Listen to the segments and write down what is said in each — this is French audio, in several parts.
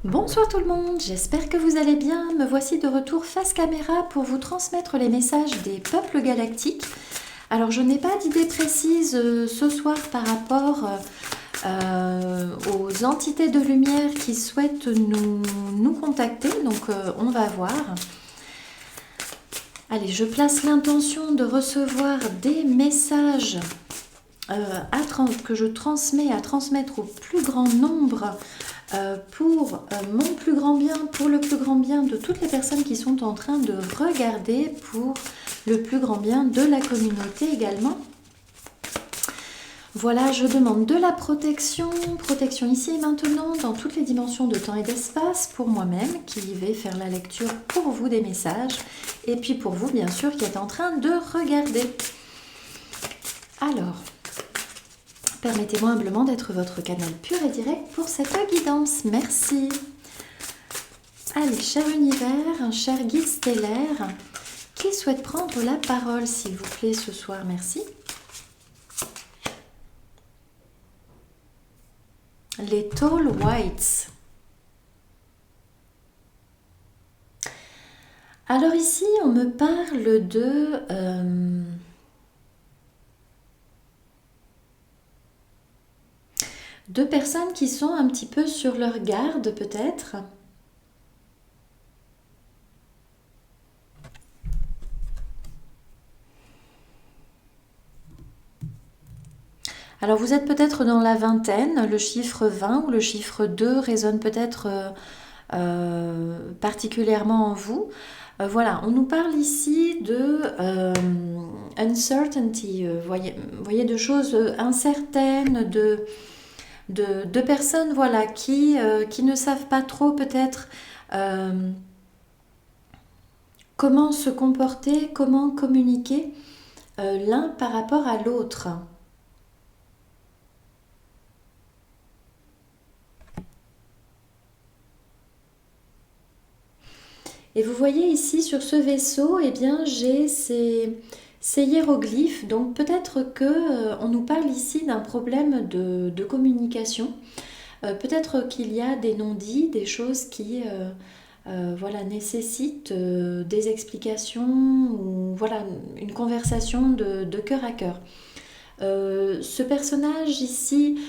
Bonsoir tout le monde, j'espère que vous allez bien. Me voici de retour face caméra pour vous transmettre les messages des peuples galactiques. Alors je n'ai pas d'idée précise ce soir par rapport aux entités de lumière qui souhaitent nous contacter, donc on va voir. Allez, je place l'intention de recevoir des messages que je transmets à transmettre au plus grand nombre pour mon plus grand bien, pour le plus grand bien de toutes les personnes qui sont en train de regarder, pour le plus grand bien de la communauté également. Voilà, je demande de la protection ici et maintenant, dans toutes les dimensions de temps et d'espace, pour moi-même qui vais faire la lecture pour vous des messages, et puis pour vous bien sûr qui êtes en train de regarder. Alors, permettez-moi humblement d'être votre canal pur et direct pour cette guidance. Merci. Allez, cher univers, cher guide stellaire, qui souhaite prendre la parole, s'il vous plaît, ce soir? Merci. Les Tall Whites. Alors ici, on me parle de personnes qui sont un petit peu sur leur garde, peut-être. Alors vous êtes peut-être dans la vingtaine, le chiffre 20 ou le chiffre 2 résonne peut-être particulièrement en vous. Voilà, on nous parle ici de uncertainty, voyez, de choses incertaines, de personnes voilà, qui ne savent pas trop peut-être comment se comporter, comment communiquer l'un par rapport à l'autre. Et vous voyez ici sur ce vaisseau, eh bien j'ai ces hiéroglyphes. Donc peut-être que on nous parle ici d'un problème de communication. Peut-être qu'il y a des non-dits, des choses qui voilà, nécessitent des explications ou voilà, une conversation de cœur à cœur. Ce personnage ici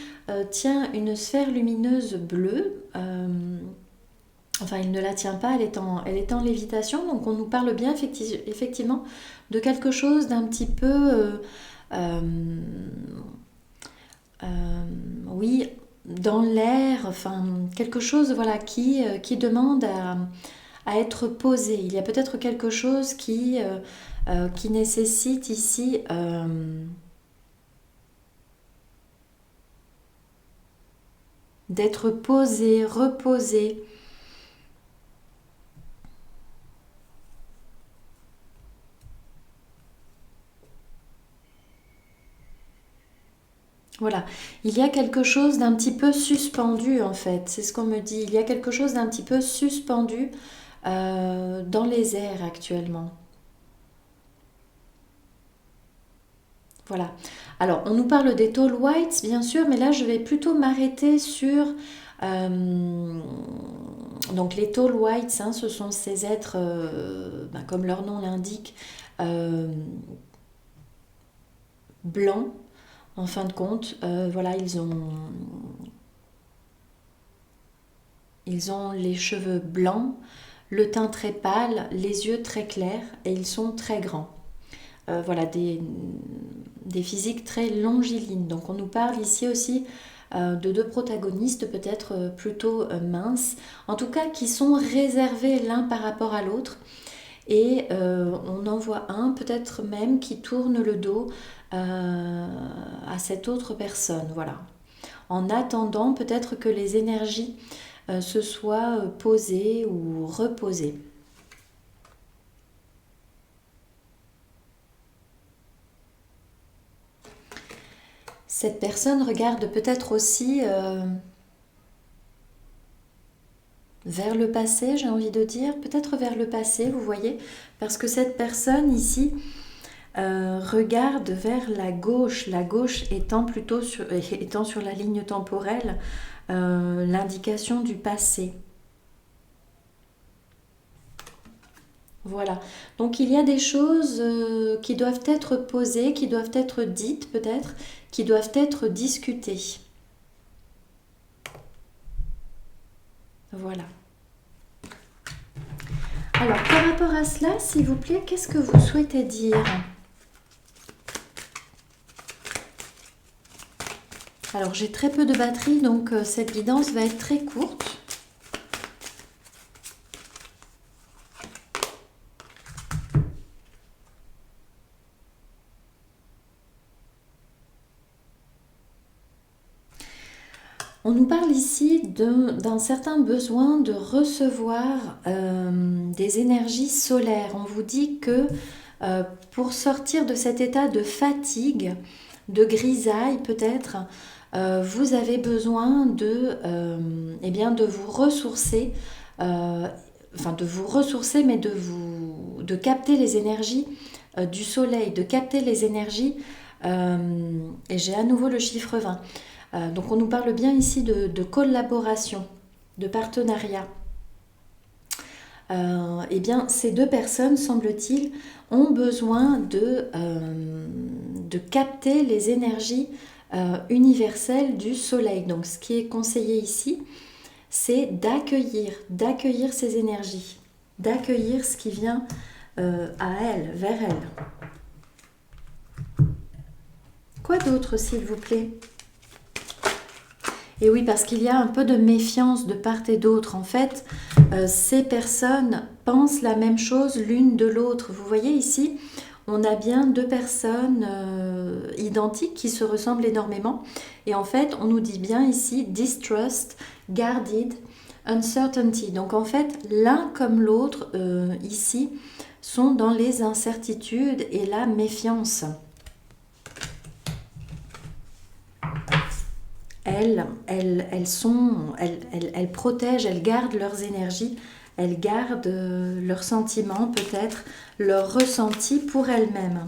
tient une sphère lumineuse bleue. Enfin, il ne la tient pas, elle est en lévitation, donc on nous parle bien effectivement de quelque chose d'un petit peu, oui, dans l'air, enfin, quelque chose voilà, qui demande à être posé. Il y a peut-être quelque chose qui nécessite ici d'être posé, reposé. Voilà, il y a quelque chose d'un petit peu suspendu en fait, c'est ce qu'on me dit. Il y a quelque chose d'un petit peu suspendu dans les airs actuellement. Voilà. Alors, on nous parle des tall whites, bien sûr, mais là, je vais plutôt m'arrêter sur... euh, donc, les tall whites, hein, ce sont ces êtres, ben, comme leur nom l'indique, euh, blancs, en fin de compte. Voilà, ils ont les cheveux blancs, le teint très pâle, les yeux très clairs et ils sont très grands. Voilà, des physiques très longilines. Donc on nous parle ici aussi de deux protagonistes peut-être plutôt minces, en tout cas qui sont réservés l'un par rapport à l'autre. Et on en voit un peut-être même qui tourne le dos à cette autre personne. Voilà. En attendant peut-être que les énergies se soient posées ou reposées. Cette personne regarde peut-être aussi vers le passé, j'ai envie de dire, peut-être vers le passé, vous voyez, parce que cette personne ici regarde vers la gauche étant étant sur la ligne temporelle, l'indication du passé. Voilà. Donc il y a des choses qui doivent être posées, qui doivent être dites peut-être, qui doivent être discutées. Voilà. Alors par rapport à cela, s'il vous plaît, qu'est-ce que vous souhaitez dire? Alors j'ai très peu de batterie, donc cette guidance va être très courte. On nous parle ici d'un certain besoin de recevoir des énergies solaires. On vous dit que pour sortir de cet état de fatigue, de grisaille peut-être, vous avez besoin eh bien, de vous ressourcer, enfin de vous ressourcer, mais de capter les énergies du soleil, de capter les énergies, et j'ai à nouveau le chiffre 20. Donc on nous parle bien ici de collaboration, de partenariat. Eh bien, ces deux personnes, semble-t-il, ont besoin de capter les énergies universelles du soleil. Donc ce qui est conseillé ici, c'est d'accueillir ces énergies, d'accueillir ce qui vient à elle, vers elle. Quoi d'autre, s'il vous plaît? Et oui, parce qu'il y a un peu de méfiance de part et d'autre. En fait, ces personnes pensent la même chose l'une de l'autre. Vous voyez ici, on a bien deux personnes identiques qui se ressemblent énormément. Et en fait, on nous dit bien ici distrust, guarded, uncertainty. Donc en fait, l'un comme l'autre ici sont dans les incertitudes et la méfiance. Elles protègent, elles gardent leurs énergies, elles gardent leurs sentiments, peut-être leurs ressentis pour elles-mêmes.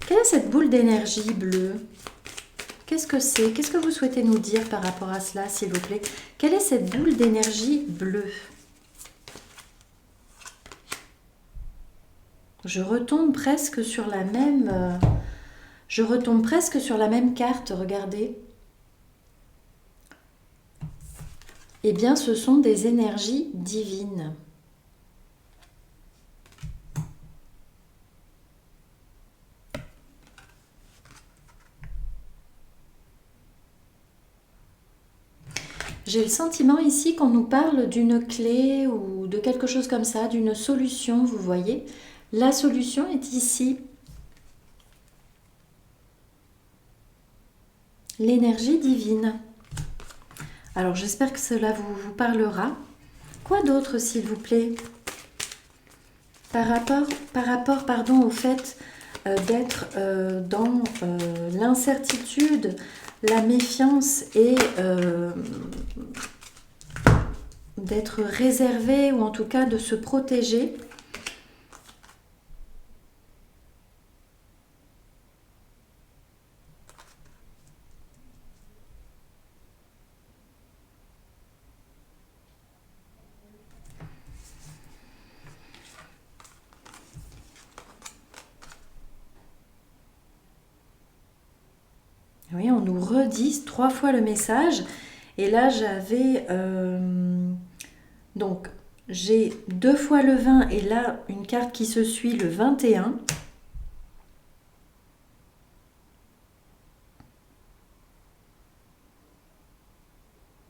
Quelle est cette boule d'énergie bleue? Qu'est-ce que c'est? Qu'est-ce que vous souhaitez nous dire par rapport à cela, s'il vous plaît? Quelle est cette boule d'énergie bleue? Je retombe presque sur la même... Je retombe presque sur la même carte, regardez. Eh bien, ce sont des énergies divines. J'ai le sentiment ici qu'on nous parle d'une clé ou de quelque chose comme ça, d'une solution, vous voyez. La solution est ici. L'énergie divine. Alors j'espère que cela vous parlera. Quoi d'autre, s'il vous plaît? Par rapport pardon, au fait d'être dans l'incertitude, la méfiance et d'être réservé ou en tout cas de se protéger. Oui, on nous redit 3 fois le message. Et là, j'avais... donc, j'ai 2 fois le 20 et là, une carte qui se suit, le 21.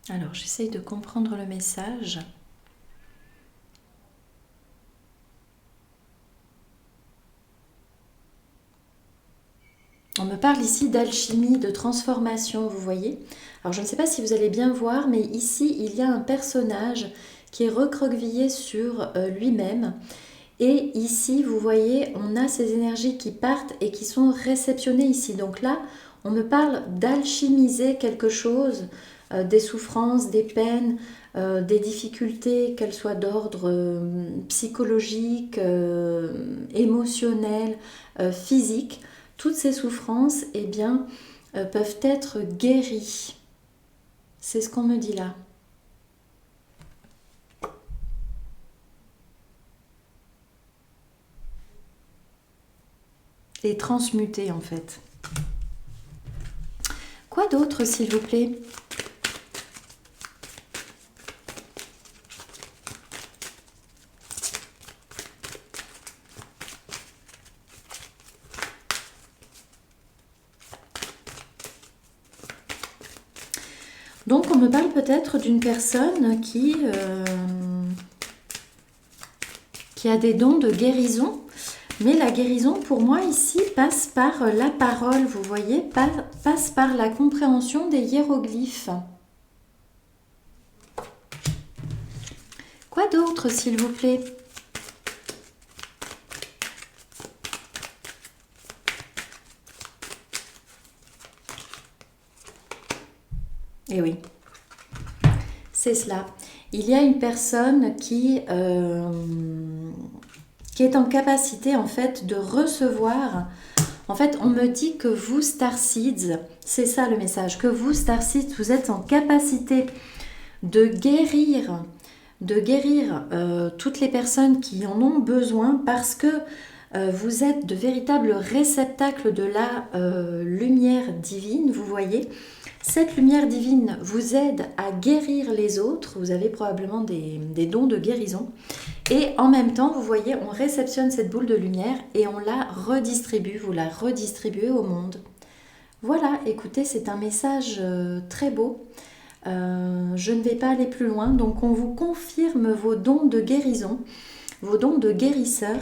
Alors, j'essaye de comprendre le message. On me parle ici d'alchimie, de transformation, vous voyez. Alors je ne sais pas si vous allez bien voir, mais ici il y a un personnage qui est recroquevillé sur lui-même. Et ici, vous voyez, on a ces énergies qui partent et qui sont réceptionnées ici. Donc là, on me parle d'alchimiser quelque chose, des souffrances, des peines, des difficultés, qu'elles soient d'ordre psychologique, émotionnel, physique. Toutes ces souffrances, eh bien, peuvent être guéries. C'est ce qu'on me dit là. et transmuter en fait. Quoi d'autre s'il vous plaît? Donc on me parle peut-être d'une personne qui a des dons de guérison, mais la guérison pour moi ici passe par la parole, vous voyez, passe par la compréhension des hiéroglyphes. Quoi d'autre s'il vous plaît? Eh oui, c'est cela. Il y a une personne qui est en capacité en fait de recevoir. En fait, on me dit que vous, Starseeds, c'est ça le message, que vous, Starseeds, vous êtes en capacité de guérir toutes les personnes qui en ont besoin parce que vous êtes de véritables réceptacles de la lumière divine, vous voyez. Cette lumière divine vous aide à guérir les autres, vous avez probablement des dons de guérison. Et en même temps, vous voyez, on réceptionne cette boule de lumière et on la redistribue, vous la redistribuez au monde. Voilà, écoutez, c'est un message très beau. Je ne vais pas aller plus loin, donc on vous confirme vos dons de guérison, vos dons de guérisseur.